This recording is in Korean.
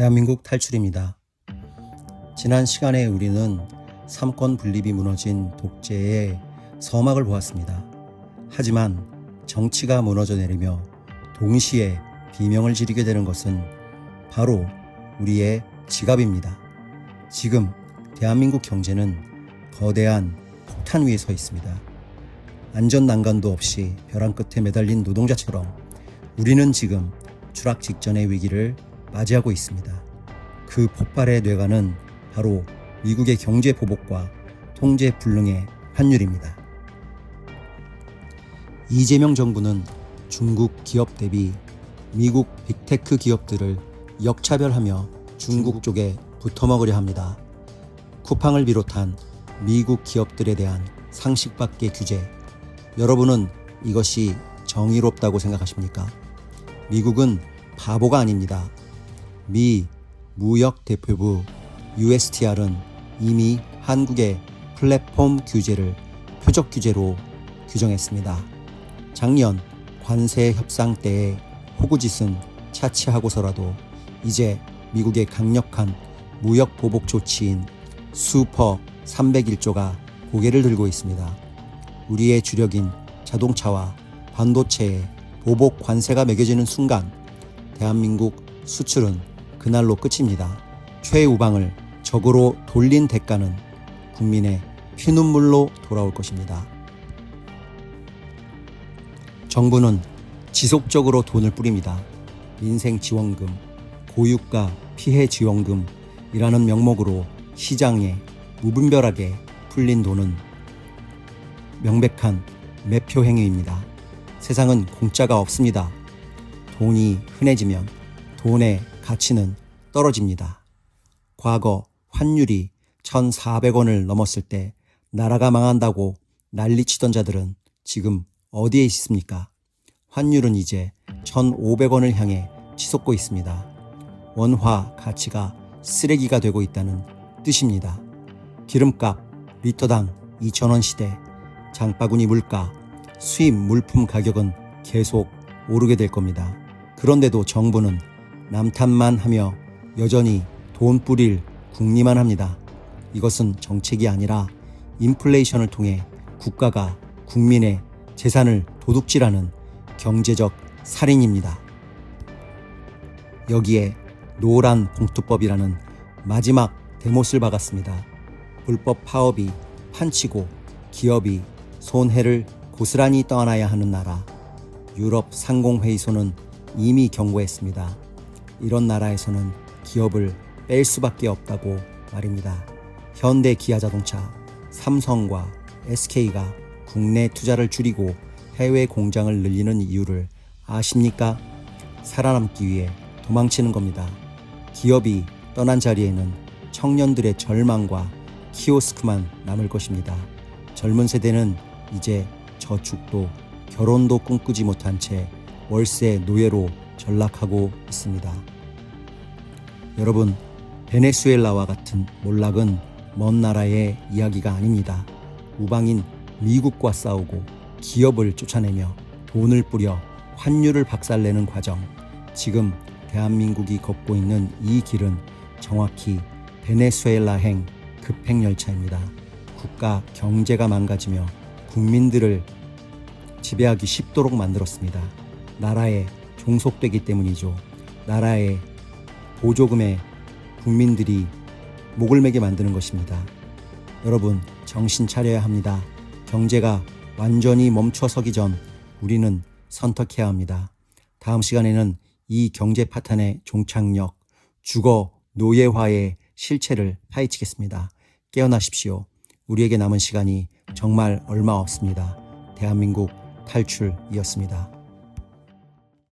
대한민국 탈출입니다. 지난 시간에 우리는 삼권 분립이 무너진 독재의 서막을 보았습니다. 하지만 정치가 무너져 내리며 동시에 비명을 지르게 되는 것은 바로 우리의 지갑입니다. 지금 대한민국 경제는 거대한 폭탄 위에 서 있습니다. 안전 난간도 없이 벼랑 끝에 매달린 노동자처럼 우리는 지금 추락 직전의 위기를 맞이하고 있습니다. 그 폭발의 뇌관은 바로 미국의 경제 보복과 통제 불능의 환율입니다. 이재명 정부는 중국 기업 대비 미국 빅테크 기업들을 역차별하며 중국 쪽에 붙어먹으려 합니다. 쿠팡을 비롯한 미국 기업들에 대한 상식 밖의 규제, 여러분은 이것이 정의롭다고 생각하십니까? 미국은 바보가 아닙니다. 미 무역대표부 USTR은 이미 한국의 플랫폼 규제를 표적 규제로 규정했습니다. 작년 관세 협상 때의 호구짓은 차치하고서라도 이제 미국의 강력한 무역 보복 조치인 슈퍼 301조가 고개를 들고 있습니다. 우리의 주력인 자동차와 반도체에 보복 관세가 매겨지는 순간 대한민국 수출은 그날로 끝입니다. 최우방을 적으로 돌린 대가는 국민의 피눈물로 돌아올 것입니다. 정부는 지속적으로 돈을 뿌립니다. 민생지원금, 고유가 피해지원금이라는 명목으로 시장에 무분별하게 풀린 돈은 명백한 매표 행위입니다. 세상은 공짜가 없습니다. 돈이 흔해지면 돈의 가치는 떨어집니다. 과거 환율이 1,400원을 넘었을 때 나라가 망한다고 난리치던 자들은 지금 어디에 있습니까? 환율은 이제 1,500원을 향해 치솟고 있습니다. 원화 가치가 쓰레기가 되고 있다는 뜻입니다. 기름값 리터당 2,000원 시대, 장바구니 물가, 수입 물품 가격은 계속 오르게 될 겁니다. 그런데도 정부는 남탓만 하며 여전히 돈 뿌릴 궁리만 합니다. 이것은 정책이 아니라 인플레이션을 통해 국가가 국민의 재산을 도둑질하는 경제적 살인입니다. 여기에 노란 봉투법이라는 마지막 대못을 박았습니다. 불법 파업이 판치고 기업이 손해를 고스란히 떠안아야 하는 나라, 유럽 상공회의소는 이미 경고했습니다. 이런 나라에서는 기업을 뺄 수밖에 없다고 말입니다. 현대 기아자동차, 삼성과 SK가 국내 투자를 줄이고 해외 공장을 늘리는 이유를 아십니까? 살아남기 위해 도망치는 겁니다. 기업이 떠난 자리에는 청년들의 절망과 키오스크만 남을 것입니다. 젊은 세대는 이제 저축도 결혼도 꿈꾸지 못한 채 월세 노예로 전락하고 있습니다. 여러분, 베네수엘라와 같은 몰락은 먼 나라의 이야기가 아닙니다. 우방인 미국과 싸우고 기업을 쫓아내며 돈을 뿌려 환율을 박살내는 과정, 지금 대한민국이 걷고 있는 이 길은 정확히 베네수엘라행 급행열차입니다. 국가 경제가 망가지며 국민들을 지배하기 쉽도록 만들었습니다. 나라에 종속되기 때문이죠. 나라의 보조금에 국민들이 목을 매게 만드는 것입니다. 여러분, 정신 차려야 합니다. 경제가 완전히 멈춰서기 전 우리는 선택해야 합니다. 다음 시간에는 이 경제 파탄의 종착역, 주거 노예화의 실체를 파헤치겠습니다. 깨어나십시오. 우리에게 남은 시간이 정말 얼마 없습니다. 대한민국 탈출이었습니다.